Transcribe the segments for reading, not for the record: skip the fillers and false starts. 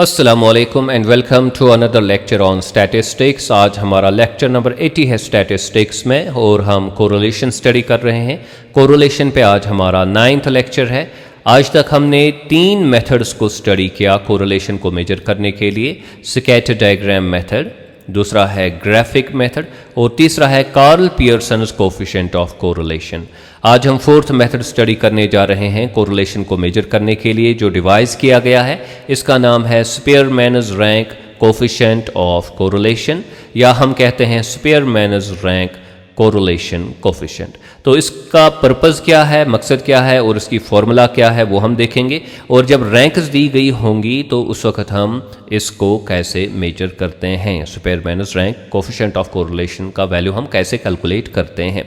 अस्सलामुअलैकुम and welcome to another lecture on statistics. आज हमारा लेक्चर नंबर 80 है स्टैटिस्टिक्स में और हम कोरिलेशन स्टडी कर रहे हैं। कोरिलेशन पे आज हमारा 9th लेक्चर है। आज तक हमने 3 मेथड्स को स्टडी किया कोरिलेशन को मेजर करने के लिए। स्कैटर डायग्राम मेथड, दूसरा है ग्राफिक मेथड और तीसरा है Karl Pearson's coefficient of correlation. आज हम 4th मेथड स्टडी करने जा रहे हैं कोरिलेशन को मेजर करने के लिए, जो डिवाइस किया गया है। इसका नाम है स्पीयरमैनस रैंक कोफिशिएंट ऑफ कोरिलेशन, या हम कहते हैं स्पीयरमैनस रैंक कोरिलेशन कोफिशिएंट। तो इसका पर्पज़ क्या है, मकसद क्या है और इसकी फॉर्मूला क्या है वो हम देखेंगे। और जब रैंक्स दी गई होंगी तो उस वक्त हम इसको कैसे मेजर करते हैं, स्पीयरमैनस रैंक कोफिशिएंट ऑफ कोरिलेशन का वैल्यू हम कैसे कैलकुलेट करते हैं।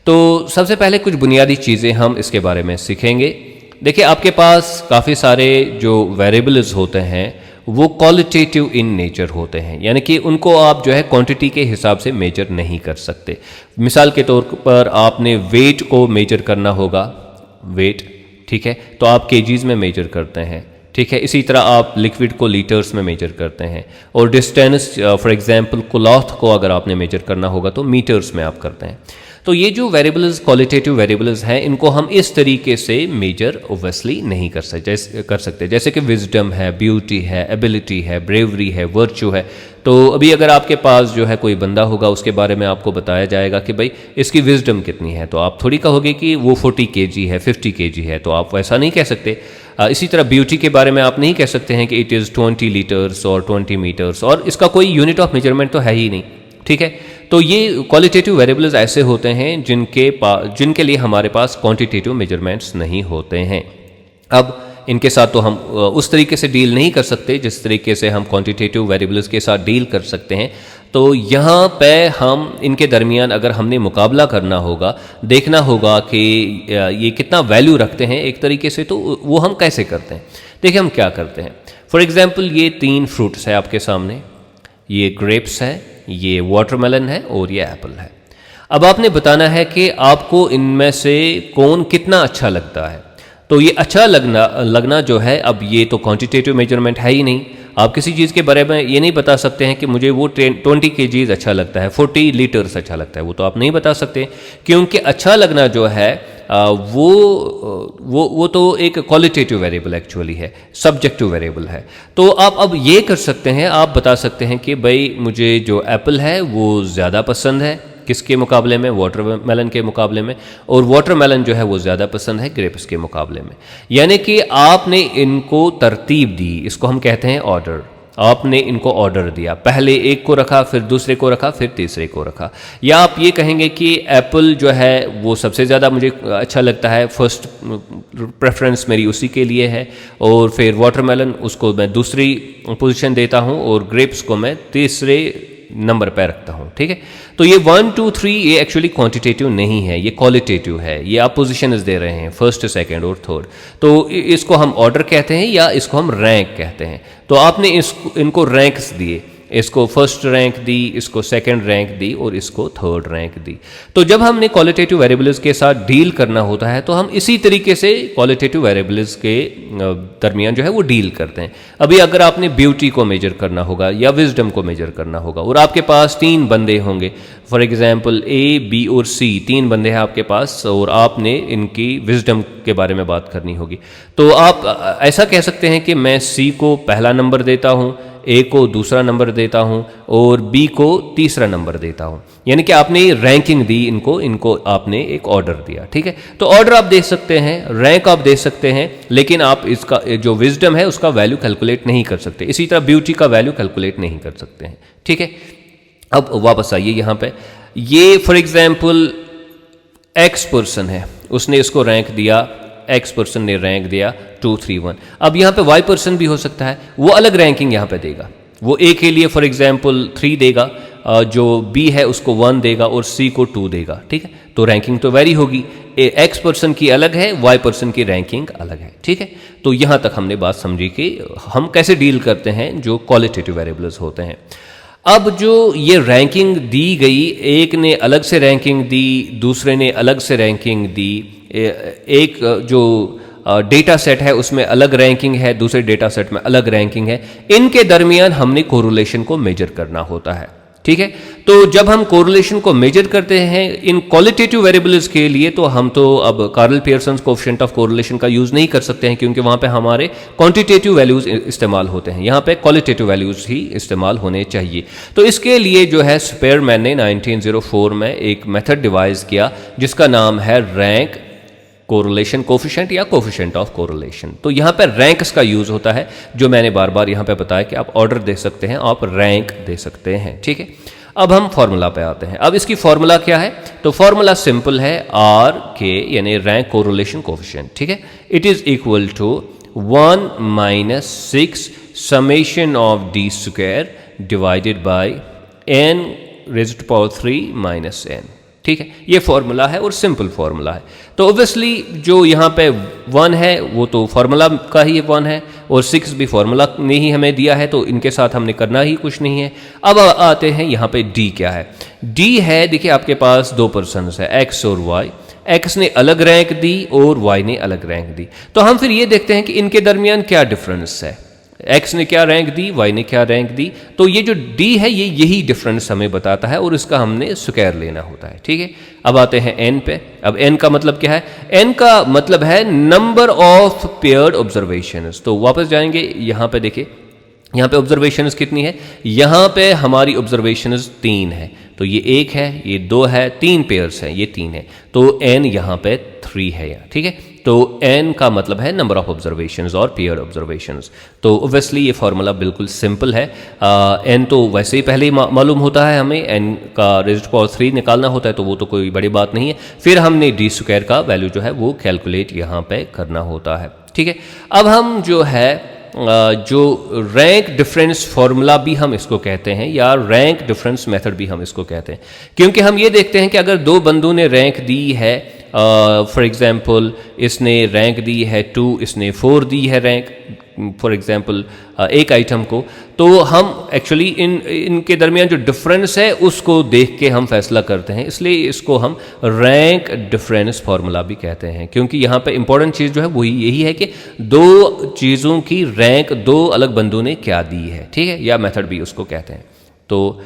तो सबसे पहले कुछ बुनियादी चीज़ें हम इसके बारे में सीखेंगे। देखिए, आपके पास काफ़ी सारे जो वेरिएबल्स होते हैं वो क्वालिटेटिव इन नेचर होते हैं, यानी कि उनको आप जो है क्वांटिटी के हिसाब से मेजर नहीं कर सकते। मिसाल के तौर पर आपने वेट को मेजर करना होगा, वेट, ठीक है, तो आप केजीज में मेजर करते हैं, ठीक है। इसी तरह आप लिक्विड को लीटर्स में मेजर करते हैं, और डिस्टेंस फॉर एग्जांपल क्लॉथ को अगर आपने मेजर करना होगा तो मीटर्स में आप करते हैं। तो ये जो वेरिएबल्स क्वालिटेटिव वेरिएबल्स हैं, इनको हम इस तरीके से मेजर ओब्वियसली नहीं कर सकते। जैसे कि विजडम है, ब्यूटी है, एबिलिटी है, ब्रेवरी है, वर्च्यू है। तो अभी अगर आपके पास जो है कोई बंदा होगा, उसके बारे में आपको बताया जाएगा कि भाई इसकी विजडम कितनी है, तो आप थोड़ी कहोगे कि वो 40 kg है, 50 kg है, तो आप वैसा नहीं कह सकते। इसी तरह ब्यूटी के बारे में आप नहीं कह सकते हैं कि इट इज़ 20 लीटर्स और 20 मीटर्स, और इसका कोई यूनिट ऑफ मेजरमेंट तो है ही नहीं, ठीक है। तो ये क्वालिटेटिव वेरिएबल्स ऐसे होते हैं जिनके लिए हमारे पास क्वांटिटेटिव मेजरमेंट्स नहीं होते हैं। अब इनके साथ तो हम उस तरीके से डील नहीं कर सकते जिस तरीके से हम क्वांटिटेटिव वेरिएबल्स के साथ डील कर सकते हैं। तो यहाँ पे हम इनके दरमियान अगर हमने मुकाबला करना होगा, देखना होगा कि ये कितना वैल्यू रखते हैं एक तरीके से, तो वो हम कैसे करते हैं। देखिए हम क्या करते हैं। फॉर एग्जाम्पल ये 3 फ्रूट्स है आपके सामने, ये ग्रेप्स है, ये वाटरमेलन है और ये एप्पल है। अब आपने बताना है कि आपको इनमें से कौन कितना अच्छा लगता है। तो ये अच्छा लगना जो है, अब ये तो क्वांटिटेटिव मेजरमेंट है ही नहीं। आप किसी चीज़ के बारे में ये नहीं बता सकते हैं कि मुझे वो 20 kg अच्छा लगता है, 40 लीटर्स अच्छा लगता है, वो तो आप नहीं बता सकते, क्योंकि अच्छा लगना जो है वो तो एक क्वालिटेटिव वेरिएबल एक्चुअली है, सब्जेक्टिव वेरिएबल है। तो आप अब ये कर सकते हैं, आप बता सकते हैं कि भाई मुझे जो एप्पल है वो ज़्यादा पसंद है, किसके मुकाबले में, वाटरमेलन के मुकाबले में, और वाटरमेलन जो है वो ज़्यादा पसंद है ग्रेप्स के मुकाबले में। यानी कि आपने इनको तरतीब दी, इसको हम कहते हैं ऑर्डर। आपने इनको ऑर्डर दिया, पहले एक को रखा, फिर दूसरे को रखा, फिर तीसरे को रखा। या आप ये कहेंगे कि एप्पल जो है वो सबसे ज़्यादा मुझे अच्छा लगता है, फर्स्ट प्रेफरेंस मेरी उसी के लिए है, और फिर वाटरमेलन उसको मैं दूसरी पोजीशन देता हूँ और ग्रेप्स को मैं तीसरे नंबर पर रखता हूँ, ठीक है। तो ये 1 2 3 ये एक्चुअली क्वांटिटेटिव नहीं है, ये क्वालिटेटिव है। ये आप पोजीशंस दे रहे हैं, फर्स्ट, सेकंड और थर्ड। तो इसको हम ऑर्डर कहते हैं या इसको हम रैंक कहते हैं। तो आपने इनको रैंक्स दिए, इसको फर्स्ट रैंक दी, इसको सेकंड रैंक दी और इसको थर्ड रैंक दी। तो जब हमने क्वालिटेटिव वेरिएबल्स के साथ डील करना होता है तो हम इसी तरीके से क्वालिटेटिव वेरिएबल्स के दरमियान जो है वो डील करते हैं। अभी अगर आपने ब्यूटी को मेजर करना होगा या विजडम को मेजर करना होगा, और आपके पास 3 बंदे होंगे, फॉर एग्जाम्पल A, B और C, 3 बंदे हैं आपके पास, और आपने इनकी विजडम के बारे में बात करनी होगी, तो आप ऐसा कह सकते हैं कि मैं C को पहला नंबर देता हूँ, A को दूसरा नंबर देता हूं और B को तीसरा नंबर देता हूं। यानी कि आपने रैंकिंग दी, इनको आपने एक ऑर्डर दिया, ठीक है। तो ऑर्डर आप दे सकते हैं, रैंक आप दे सकते हैं, लेकिन आप इसका जो विजडम है उसका वैल्यू कैलकुलेट नहीं कर सकते। इसी तरह ब्यूटी का वैल्यू कैलकुलेट नहीं कर सकते हैं, ठीक है। अब वापस आइए यहाँ पे, ये फॉर एग्जाम्पल X पर्सन है, उसने इसको रैंक दिया, X पर्सन ने रैंक दिया 2 3 1। अब यहाँ पे Y पर्सन भी हो सकता है, वो अलग रैंकिंग यहाँ पे देगा। वो A के लिए फॉर एग्जाम्पल 3 देगा, जो B है उसको 1 देगा और C को 2 देगा, ठीक है। तो रैंकिंग तो वेरी होगी, X पर्सन की अलग है, Y पर्सन की रैंकिंग अलग है, ठीक है। तो यहाँ तक हमने बात समझी कि हम कैसे डील करते हैं जो क्वालिटेटिव वेरिएबल्स होते हैं। अब जो ये रैंकिंग दी गई, एक ने अलग से रैंकिंग दी, दूसरे ने अलग से रैंकिंग दी, एक जो डेटा सेट है उसमें अलग रैंकिंग है, दूसरे डेटा सेट में अलग रैंकिंग है, इनके दरमियान हमने कोरिलेशन को मेजर करना होता है। ठीक है, तो जब हम कोरिलेशन को मेजर करते हैं इन क्वालिटेटिव वेरिएबल्स के लिए, तो हम तो अब Karl Pearson coefficient of correlation का यूज़ नहीं कर सकते हैं, क्योंकि वहाँ पे हमारे क्वांटिटेटिव वैल्यूज़ इस्तेमाल होते हैं, यहाँ पे क्वालिटेटिव वैल्यूज़ ही इस्तेमाल होने चाहिए। तो इसके लिए जो है स्पेयरमैन ने 1904 में एक मेथड डिवाइस किया जिसका नाम है रैंक कोरिलेशन कोफिशिएंट या कोफिशिएंट ऑफ कोरिलेशन। तो यहाँ पर रैंक्स का यूज़ होता है, जो मैंने बार बार यहाँ पे बताया कि आप ऑर्डर दे सकते हैं, आप रैंक दे सकते हैं। ठीक है, अब हम फॉर्मूला पे आते हैं। अब इसकी फॉर्मूला क्या है? तो फॉर्मूला सिंपल है, आर के यानी रैंक कोरिलेशन कोफिशिएंट। ठीक है, it is equal to 1 minus 6 summation of D square divided by n raised to power 3 minus n। ठीक है, ये फॉर्मूला है और सिंपल फॉर्मूला है। तो ऑब्वियसली जो यहाँ पे 1 है वो तो फॉर्मूला का ही 1 है, और 6 भी फॉर्मूला ने ही हमें दिया है, तो इनके साथ हमने करना ही कुछ नहीं है। अब आते हैं यहाँ पे d क्या है। d है, देखिए आपके पास दो पर्सन्स है x और y, x ने अलग रैंक दी और y ने अलग रैंक दी। तो हम फिर ये देखते हैं कि इनके दरमियान क्या डिफरेंस है, x ने क्या रैंक दी, y ने क्या रैंक दी। तो ये जो d है ये यही डिफरेंस हमें बताता है और इसका हमने स्क्वायर लेना होता है। ठीक है, अब आते हैं n पे। अब n का मतलब क्या है? n का मतलब है नंबर ऑफ पेयर्ड ऑब्जर्वेशंस। तो वापस जाएंगे यहाँ पे, देखिए यहाँ पे ऑब्जर्वेशंस कितनी है, यहाँ पे हमारी ऑब्जर्वेशंस 3 है, तो ये 1 है, ये 2 है, 3 पेयर्स हैं, ये 3 है, तो n यहाँ पे 3 है यहाँ। ठीक है, तो n का मतलब है नंबर ऑफ ऑब्जर्वेशंस और पेयर ऑब्जर्वेशंस। तो ऑब्वियसली ये फार्मूला बिल्कुल सिंपल है। n तो वैसे ही पहले ही मालूम होता है हमें, n का रेज़्ड टू पावर 3 निकालना होता है, तो वो तो कोई बड़ी बात नहीं है। फिर हमने डी स्क्वायर का वैल्यू जो है वो कैलकुलेट यहाँ पे करना होता है। ठीक है, अब हम जो है जो रैंक डिफरेंस फार्मूला भी हम इसको कहते हैं, या रैंक डिफरेंस मेथड भी हम इसको कहते हैं, क्योंकि हम ये देखते हैं कि अगर दो बंदों ने रैंक दी है, फॉर एग्जांपल इसने रैंक दी है 2, इसने 4 दी है रैंक फॉर एग्जांपल एक आइटम को, तो हम एक्चुअली इनके दरमियान जो डिफरेंस है उसको देख के हम फैसला करते हैं, इसलिए इसको हम रैंक डिफरेंस फार्मूला भी कहते हैं। क्योंकि यहाँ पे इंपॉर्टेंट चीज़ जो है वही यही है कि दो चीज़ों की रैंक दो अलग बंदों ने क्या दी है। ठीक है, या मेथड भी उसको कहते हैं। तो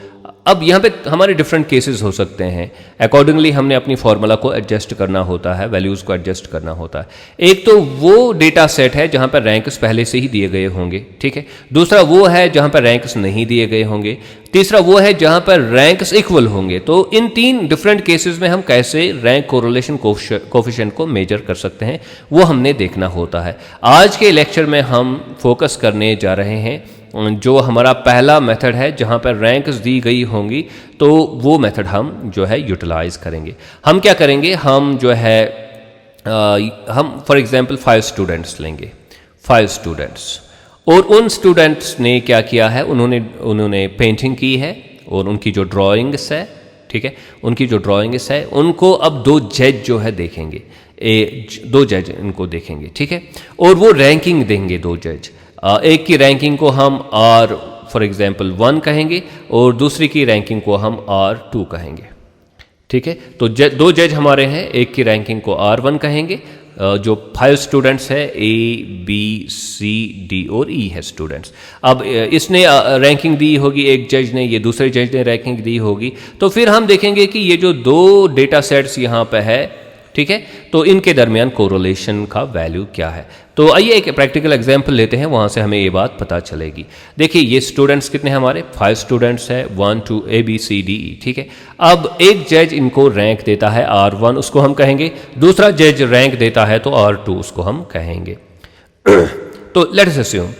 अब यहाँ पे हमारे डिफरेंट केसेस हो सकते हैं, अकॉर्डिंगली हमने अपनी फार्मूला को एडजस्ट करना होता है, वैल्यूज़ को एडजस्ट करना होता है। एक तो वो डेटा सेट है जहाँ पर रैंक्स पहले से ही दिए गए होंगे, ठीक है। दूसरा वो है जहाँ पर रैंक्स नहीं दिए गए होंगे। तीसरा वो है जहाँ पर रैंक्स इक्वल होंगे। तो इन 3 डिफरेंट केसेस में हम कैसे रैंक कोरिलेशन कोफिशिएंट को मेजर कर सकते हैं वो हमने देखना होता है। आज के लेक्चर में हम फोकस करने जा रहे हैं जो हमारा पहला मेथड है जहाँ पर रैंक्स दी गई होंगी, तो वो मेथड हम जो है यूटिलाइज़ करेंगे। हम क्या करेंगे, हम जो है हम फॉर एग्जांपल 5 स्टूडेंट्स लेंगे, 5 स्टूडेंट्स, और उन स्टूडेंट्स ने क्या किया है, उन्होंने पेंटिंग की है और उनकी जो ड्राइंग्स है, ठीक है, उनकी जो ड्राइंग्स है उनको अब 2 जज जो है देखेंगे, 2 जज इनको देखेंगे, ठीक है, और वो रैंकिंग देंगे 2 जज। एक की रैंकिंग को हम R फॉर एग्जांपल 1 कहेंगे और दूसरी की रैंकिंग को हम R2 कहेंगे, ठीक है। तो 2 जज हमारे हैं, एक की रैंकिंग को R1 कहेंगे, जो 5 स्टूडेंट्स है A B C D और E है स्टूडेंट्स। अब इसने रैंकिंग दी होगी एक जज ने, ये दूसरे जज ने रैंकिंग दी होगी, तो फिर हम देखेंगे कि ये जो 2 डेटा सेट्स यहाँ पे है, ठीक है, तो इनके दरमियान कोरिलेशन का वैल्यू क्या है। तो आइए एक प्रैक्टिकल एग्जांपल लेते हैं, वहाँ से हमें ये बात पता चलेगी। देखिए ये स्टूडेंट्स कितने हैं हमारे, 5 स्टूडेंट्स हैं, 1 2 A B C D E, ठीक है। अब एक जज इनको रैंक देता है R1, उसको हम कहेंगे, दूसरा जज रैंक देता है तो R2 उसको हम कहेंगे। तो लेट्स अस्यूम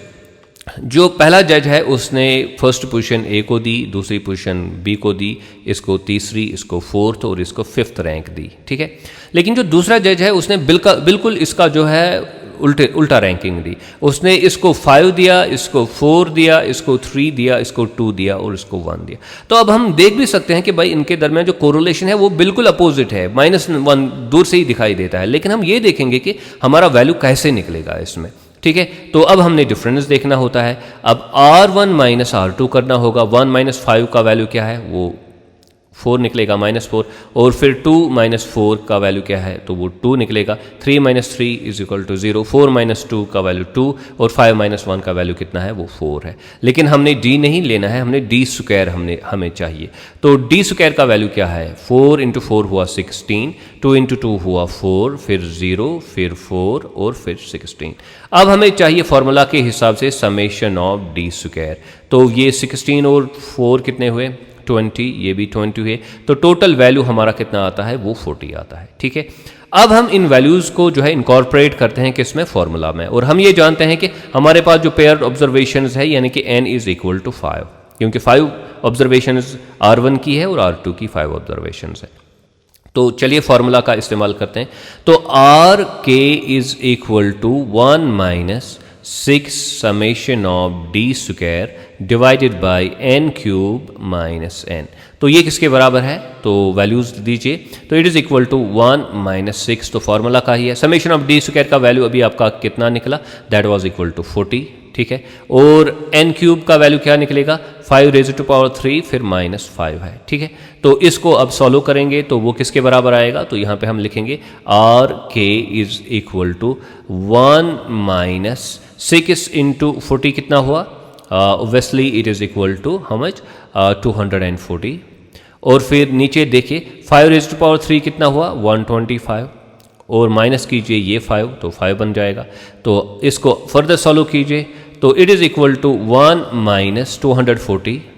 जो पहला जज है उसने फर्स्ट पोजीशन A को दी, दूसरी पोजीशन B को दी, इसको तीसरी, इसको 4th और इसको 5th रैंक दी, ठीक है। लेकिन जो दूसरा जज है उसने बिल्कुल इसका जो है उल्टा रैंकिंग दी। उसने इसको 5 दिया, इसको 4 दिया, इसको 3 दिया, इसको 2 दिया और इसको 1 दिया। तो अब हम देख भी सकते हैं कि भाई इनके दरमियान जो कोरिलेशन है वो बिल्कुल अपोजिट है, -1 दूर से ही दिखाई देता है। लेकिन हम ये देखेंगे कि हमारा वैल्यू कैसे निकलेगा इसमें, ठीक है। तो अब हमने डिफरेंस देखना होता है। अब R1 माइनस R2 करना होगा। 1 माइनस 5 का वैल्यू क्या है, वो 4 निकलेगा -4, और फिर 2 - 4 का वैल्यू क्या है, तो वो 2 निकलेगा। 3 - 3 = 0, 4 - 2 का वैल्यू 2, और 5 - 1 का वैल्यू कितना है, वो 4 है। लेकिन हमने d नहीं लेना है, हमने d स्क्वायर हमें चाहिए। तो d स्क्वायर का वैल्यू क्या है, 4 × 4 हुआ 16, 2 × 2 हुआ 4, फिर 0, फिर 4 और फिर 16। अब हमें चाहिए फॉर्मूला के हिसाब से समेशन ऑफ d स्क्वायर। तो ये 16 और 4 कितने हुए, 20, ये भी 20 है, तो टोटल वैल्यू हमारा कितना आता है, वो 40 आता है। ठीक है, अब हम इन वैल्यूज़ को जो है इनकॉर्पोरेट करते हैं किसमें, फॉर्मूला में, और हम ये जानते हैं कि हमारे पास जो पेयर ऑब्जर्वेशंस है यानी कि n = 5, क्योंकि 5 ऑब्जर्वेशंस R1 की है और R2 की 5 ऑब्जर्वेशंस है। तो चलिए फॉर्मूला का इस्तेमाल करते हैं। तो RK = 1 - 6 summation of d square divided by n³ - n। तो ये किसके बराबर है, तो वैल्यूज दीजिए। तो इट इज़ इक्वल टू 1 - 6, तो फार्मूला का ही है। समेशन ऑफ d स्क्वायर का वैल्यू अभी आपका कितना निकला, दैट वाज इक्वल टू 40। ठीक है, और n³ का वैल्यू क्या निकलेगा, 5⁻³ फिर -5 है। ठीक है, तो इसको अब सॉल्व करेंगे तो वो किसके बराबर आएगा, तो यहाँ पे हम लिखेंगे RK = 1 - 6 × 40 कितना हुआ, obviously it is equal to how much, 240। और फिर नीचे देखिए 5⁻³ कितना हुआ, 125, और माइनस कीजिए ये 5, तो 5 बन जाएगा। तो इसको फर्दर सॉल्व कीजिए, तो it is equal to 1 -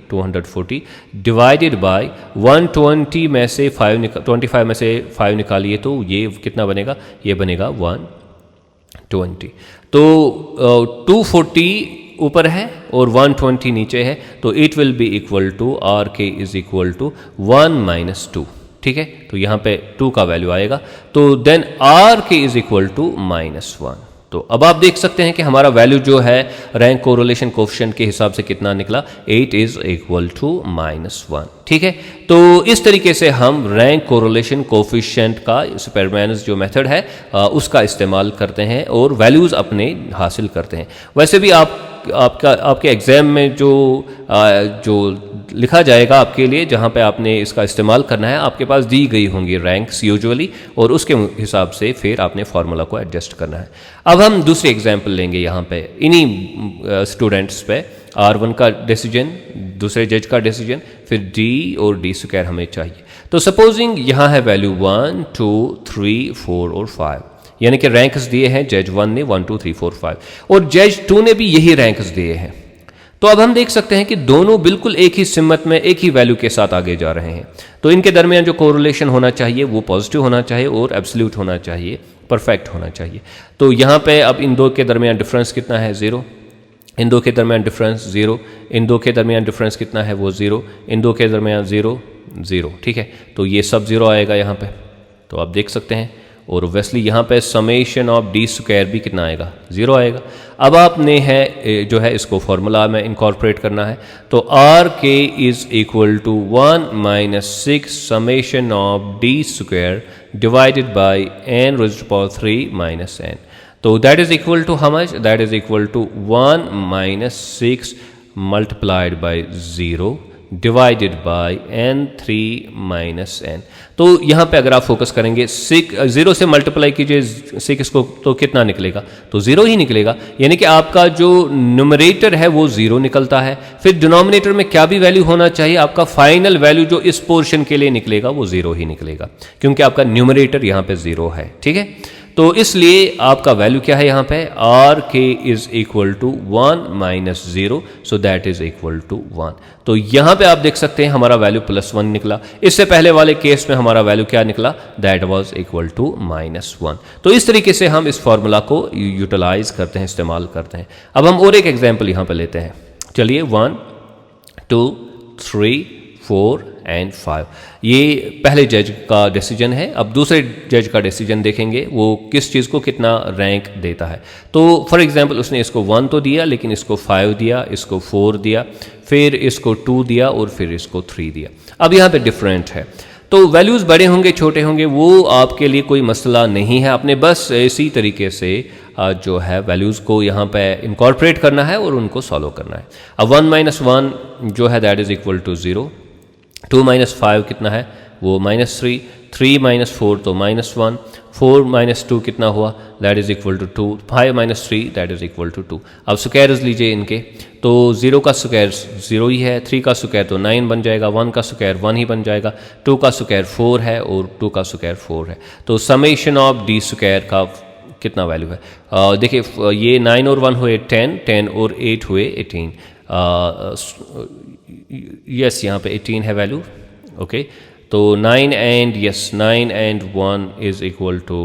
240 divided by 120 में से 25 में से 5 निकालिए, तो ये कितना बनेगा, ये बनेगा 120। तो 240 ऊपर है और 120 नीचे है, तो it will be equal to RK = 1 - 2। ठीक है, तो यहाँ पे 2 का वैल्यू आएगा, तो देन RK = -1। तो अब आप देख सकते हैं कि हमारा वैल्यू जो है रैंक कोरिलेशन कोएफिशिएंट के हिसाब से कितना निकला, 8 इज इक्वल टू -1। ठीक है, तो इस तरीके से हम रैंक कोरिलेशन कोएफिशिएंट का स्पेरमैन्स जो मेथड है उसका इस्तेमाल करते हैं और वैल्यूज़ अपने हासिल करते हैं। वैसे भी आपके एग्ज़ाम में जो लिखा जाएगा आपके लिए, जहाँ पे आपने इसका इस्तेमाल करना है, आपके पास दी गई होंगी रैंक्स यूजुअली, और उसके हिसाब से फिर आपने फार्मूला को एडजस्ट करना है। अब हम दूसरी एग्जांपल लेंगे यहाँ पे इन्हीं स्टूडेंट्स पे, R1 का डिसीजन, दूसरे जज का डिसीजन, फिर D और D स्क्वायर हमें चाहिए। तो सपोजिंग यहाँ है वैल्यू 1, 2, 3, 4 और 5, यानी कि रैंक्स दिए हैं जज 1 ने 1, 2, 3, 4, 5, और जज 2 ने भी यही रैंक्स दिए हैं। तो अब हम देख सकते हैं कि दोनों बिल्कुल एक ही सिमत में एक ही वैल्यू के साथ आगे जा रहे हैं। तो इनके दरमियान जो कोरिलेशन होना चाहिए वो पॉजिटिव होना चाहिए और एब्सोल्यूट होना चाहिए, परफेक्ट होना चाहिए। तो यहाँ पे अब इन दो के दरमियान डिफरेंस कितना है, 0। इन दो के दरमियान डिफरेंस 0, इन दो के दरमियान डिफरेंस कितना है, वो 0, इन दो के दरमियान 0, 0। ठीक है, तो ये सब 0 आएगा यहाँ पे, तो आप देख सकते हैं। और ऑब्वियसली यहाँ पे समेशन ऑफ D स्क्वायर भी कितना आएगा, 0 आएगा। अब आपने जो है इसको फॉर्मूला में इनकॉर्पोरेट करना है, तो RK = 1 - 6 summation of D square divided by n⁻³ - n। तो that is equal to how much, that is equal to 1 - 6 multiplied by 0 divided by n3 - n। तो यहाँ पे अगर आप फोकस करेंगे 0 से मल्टीप्लाई कीजिए 6 को, तो कितना निकलेगा, तो 0 ही निकलेगा। यानी कि आपका जो न्यूमरेटर है वो 0 निकलता है। फिर डिनोमिनेटर में क्या भी वैल्यू होना चाहिए, आपका फाइनल वैल्यू जो इस पोर्शन के लिए निकलेगा वो 0 ही निकलेगा, क्योंकि आपका न्यूमरेटर यहाँ पे 0 है। ठीक है, तो इसलिए आपका वैल्यू क्या है यहाँ पे, RK = 1 - 0, so that is equal to 1। तो यहाँ पे आप देख सकते हैं हमारा वैल्यू +1 निकला। इससे पहले वाले केस में हमारा वैल्यू क्या निकला, दैट वाज इक्वल टू -1। तो इस तरीके से हम इस फॉर्मूला को यूटिलाइज करते हैं, इस्तेमाल करते हैं। अब हम और एक एग्जाम्पल यहाँ पे लेते हैं। चलिए 1, 2, 3, 4 एंड 5, ये पहले जज का डिसीजन है। अब दूसरे जज का डिसीजन देखेंगे, वो किस चीज़ को कितना रैंक देता है। तो फॉर एग्जांपल उसने इसको 1 तो दिया, लेकिन इसको 5 दिया, इसको 4 दिया, फिर इसको 2 दिया और फिर इसको 3 दिया। अब यहाँ पे डिफरेंट है, तो वैल्यूज़ बड़े होंगे छोटे होंगे वो आपके लिए कोई मसला नहीं है। आपने बस इसी तरीके से जो है वैल्यूज़ को यहाँ पे इनकॉर्पोरेट करना है और उनको सॉल्व करना है। अब 1 - 1 जो है that is equal to 0, 2 minus 5 कितना है, वो -3, 3 माइनस 4 तो -1, 4 माइनस 2 कितना हुआ, that is equal to 2, 5 minus 3 that is equal to 2। अब स्क्वायर्स लीजिए इनके, तो 0 का स्क्वायर 0 ही है, 3 का स्क्वायर तो 9 बन जाएगा, 1 का स्क्वायर 1 ही बन जाएगा, 2 का स्क्वायर 4 है और 2 का स्क्वायर 4 है। तो समेशन ऑफ डी स्क्वायर का कितना वैल्यू है, देखिए ये 9 और 1 हुए 10, 10 और 8 हुए 18, यस यहाँ पे 18 है वैल्यू, ओके। तो 9 एंड 1 इज इक्वल टू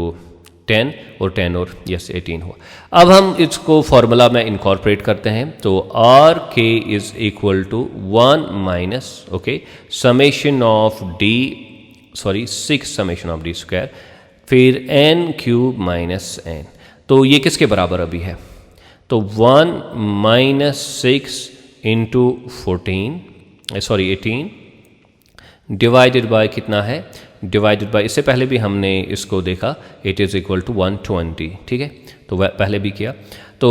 10 और 10 और 18 हुआ। अब हम इसको फॉर्मूला में इनकॉर्पोरेट करते हैं, तो R K is equal to 1 minus, okay, summation of D, sorry 6 summation of D square, फिर n क्यूब माइनस n। तो ये किसके बराबर अभी है, तो 1 माइनस 6 इंटू 18 डिवाइडेड बाय कितना है, डिवाइडेड बाय, इससे पहले भी हमने इसको देखा, इट इज़ इक्वल टू 120, ठीक है, तो वह पहले भी किया। तो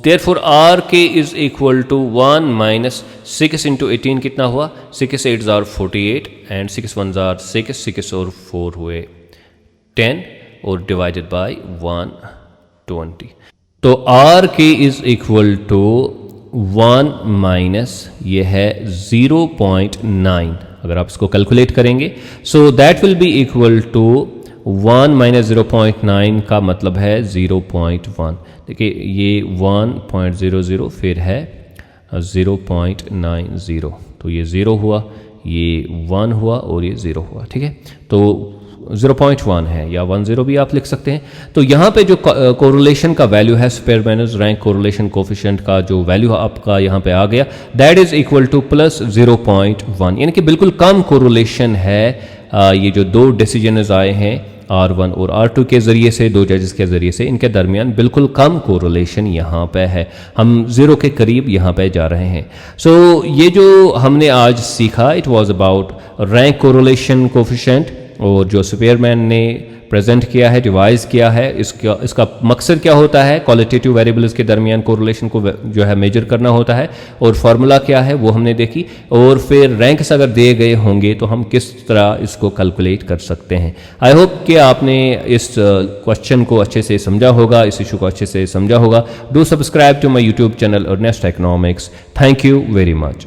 therefore R K is equal to 1 minus 6 into 18 कितना हुआ, 6 8 जार 48 एंड 6 1 जार 6, 6 और 4 हुए 10 और डिवाइडेड बाय 120। तो R K is equal to 1 minus ये है 0.9, अगर आप इसको कैलकुलेट करेंगे, so that will be equal to 1 minus 0.9 का मतलब है 0.1। देखिए ये 1.00 फिर है 0.90, तो ये 0 हुआ, ये 1 हुआ और ये 0 हुआ, ठीक है। तो 0.1 है या 10 भी आप लिख सकते हैं। तो यहाँ पे जो कोरिलेशन का वैल्यू है, स्पेयरमैनर्स रैंक कोरिलेशन कोफिशिएंट का जो वैल्यू आपका यहाँ पे आ गया, that is equal two plus 0.1, यानी कि बिल्कुल कम कोरिलेशन है। ये जो दो डिसीजन आए हैं R1 और R2 के ज़रिए से, दो जजेस के ज़रिए से, इनके दरमियान बिल्कुल कम कोरिलेशन यहाँ पे है, हम 0 के करीब यहाँ पे जा रहे हैं। सो ये जो हमने आज सीखा, it was about rank correlation coefficient, और जो स्पेयरमैन ने प्रेजेंट किया है, डिवाइस किया है, इसका मकसद क्या होता है, क्वालिटेटिव वेरिएबल्स के दरमियान कोरिलेशन को जो है मेजर करना होता है, और फार्मूला क्या है वो हमने देखी, और फिर रैंक्स अगर दिए गए होंगे तो हम किस तरह इसको कैलकुलेट कर सकते हैं। आई होप कि आपने इस क्वेश्चन को अच्छे से समझा होगा, इस इशू को अच्छे से समझा होगा। Do subscribe to my YouTube channel Earnest Economics. Thank you very much.